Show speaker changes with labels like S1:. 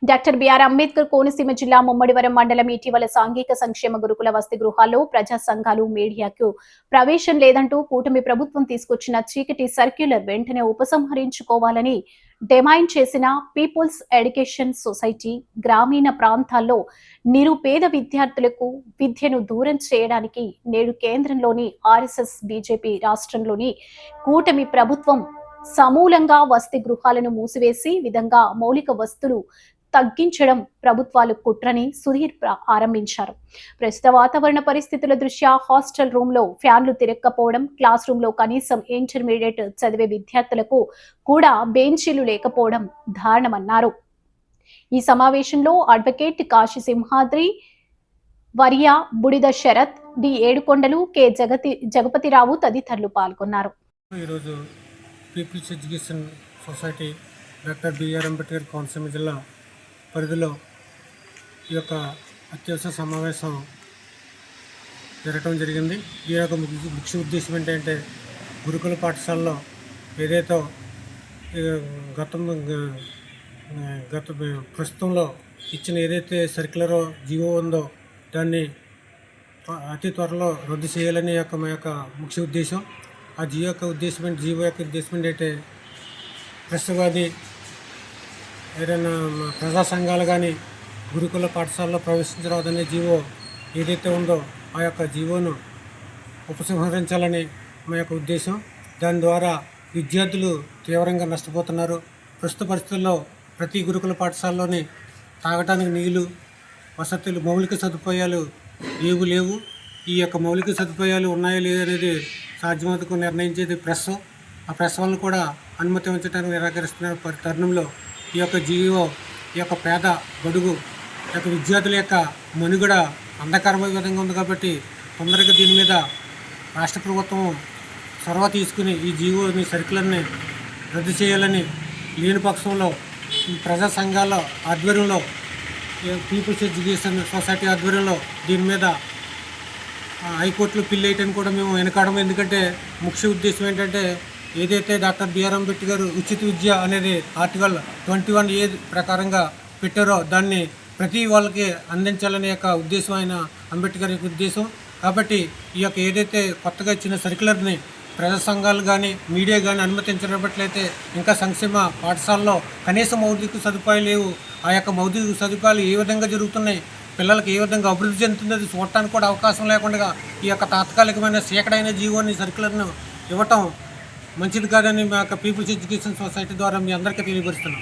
S1: Doctor B R Ambedkar Konaseema జిల్లా ముమ్మడివరం మండలం ఇటీవల సాంఘిక సంక్షేమ గురుకుల వసతి గృహాల్లో ప్రజా సంఘాలు మీడియాకు ప్రవేశం లేదంటూ కూటమి ప్రభుత్వం తీసుకొచ్చిన చీకటి సర్క్యులర్ వెంటనే ఉపసంహరించుకోవాలని డిమాండ్ చేసిన పీపుల్స్ ఎడ్యుకేషన్ సొసైటీ గ్రామీణ ప్రాంతాల్లో నిరుపేద విద్యార్థులకు విద్యను దూరం చేయడానికి నేడు కేంద్రంలోని ఆర్ఎస్ఎస్ బీజేపీ రాష్ట్రంలోని కూటమి ప్రభుత్వం సమూలంగా వసతి గృహాలను మూసివేసి విధంగా మౌలిక వస్తువులు తగ్గించడం ప్రభుత్వాలు కుట్రని సుధీర్ ఆరంభించారు. ప్రస్తుత వాతావరణ పరిస్థితుల దృష్ట్యా హాస్టల్ రూమ్ లో ఫ్యాన్లు తిరగకపోవడం, క్లాస్ రూమ్ లో కనీసం ఇంటర్మీడియట్ చదివే విద్యార్థులకు కూడా బెంచీలు లేకపోవడం దారుణమన్నారు. ఈ సమావేశంలో అడ్వకేట్ కాశీ సింహాద్రి, వర్య, బుడిద శరత్, డి ఏడుకొండలు, కె జగపతిరావు తదితరులు పాల్గొన్నారు.
S2: ఈరోజు people's education society doctor B R Ambedkar Konaseema జిల్లా పరిధిలో ఈ యొక్క అత్యవసర సమావేశం జరగటం జరిగింది. ఈ యొక్క ముఖ్య ఉద్దేశం ఏంటంటే గురుకుల పాఠశాలలో ఏదైతే గత ప్రస్తుతంలో ఇచ్చిన ఏదైతే సర్క్యులరో జీవో ఉందో దాన్ని అతి త్వరలో రద్దు చేయాలని మా యొక్క ముఖ్య ఉద్దేశం. ఆ జీవో యొక్క ఉద్దేశం ఏంటంటే ప్రెస్ కానీ ఏదైనా ప్రజా సంఘాలు కానీ గురుకుల పాఠశాలలో ప్రవేశించరాదనే జీవో ఏదైతే ఉందో ఆ యొక్క జీవోను ఉపసంహరించాలని మా యొక్క ఉద్దేశం. దాని ద్వారా విద్యార్థులు తీవ్రంగా నష్టపోతున్నారు. ప్రస్తుత పరిస్థితుల్లో ప్రతి గురుకుల పాఠశాలలోని తాగటానికి నీళ్లు, వసతులు, మౌలిక సదుపాయాలు లేవు. ఈ యొక్క మౌలిక సదుపాయాలు ఉన్నాయో లేదో అనేది సాధ్యమవుతూ నిర్ణయించేది ప్రెస్. ఆ ప్రెస్ వాళ్ళని కూడా అనుమతి ఉంచడానికి నిరాకరిస్తున్న తరుణంలో ఈ యొక్క జీవో ఈ యొక్క పేద బడుగు యొక్క విద్యార్థుల యొక్క మనుగడ అంధకారమైన విధంగా ఉంది. కాబట్టి తొందరగా దీని మీద రాష్ట్ర ప్రభుత్వం చొరవ తీసుకుని ఈ జీవోని సర్క్యులర్ని రద్దు చేయాలని, లేని పక్షంలో ప్రజా సంఘాల ఆధ్వర్యంలో పీపుల్స్ ఎడ్యుకేషన్ సొసైటీ ఆధ్వర్యంలో దీని మీద హైకోర్టులో పిల్ వేయటానికి కూడా మేము వెనకాడము. ఎందుకంటే ముఖ్య ఉద్దేశం ఏంటంటే ఏదైతే డాక్టర్ బిఆర్ అంబేద్కర్ ఉచిత విద్య అనేది ఆర్టికల్ 21A ప్రకారంగా పెట్టారో దాన్ని ప్రతి వాళ్ళకి అందించాలనే యొక్క ఉద్దేశం ఆయన అంబేద్కర్ యొక్క ఉద్దేశం. కాబట్టి ఈ యొక్క ఏదైతే కొత్తగా ఇచ్చిన సర్క్యులర్ని ప్రజా సంఘాలు కానీ మీడియా కానీ అనుమతించినట్లయితే ఇంకా సంక్షేమ పాఠశాలలో కనీస మౌలిక సదుపాయాలు లేవు. ఆ యొక్క మౌలిక సదుపాయాలు ఏ విధంగా జరుగుతున్నాయి, పిల్లలకు ఏ విధంగా అభివృద్ధి చెందుతున్నది చూడటానికి కూడా అవకాశం లేకుండా ఈ యొక్క తాత్కాలికమైన చీకటైన జీవోని సర్క్యులర్ను ఇవ్వటం మంచిది కాదని మా యొక్క పీపుల్స్ ఎడ్యుకేషన్ సొసైటీ ద్వారా మీ అందరికీ తెలియపరుస్తున్నాం.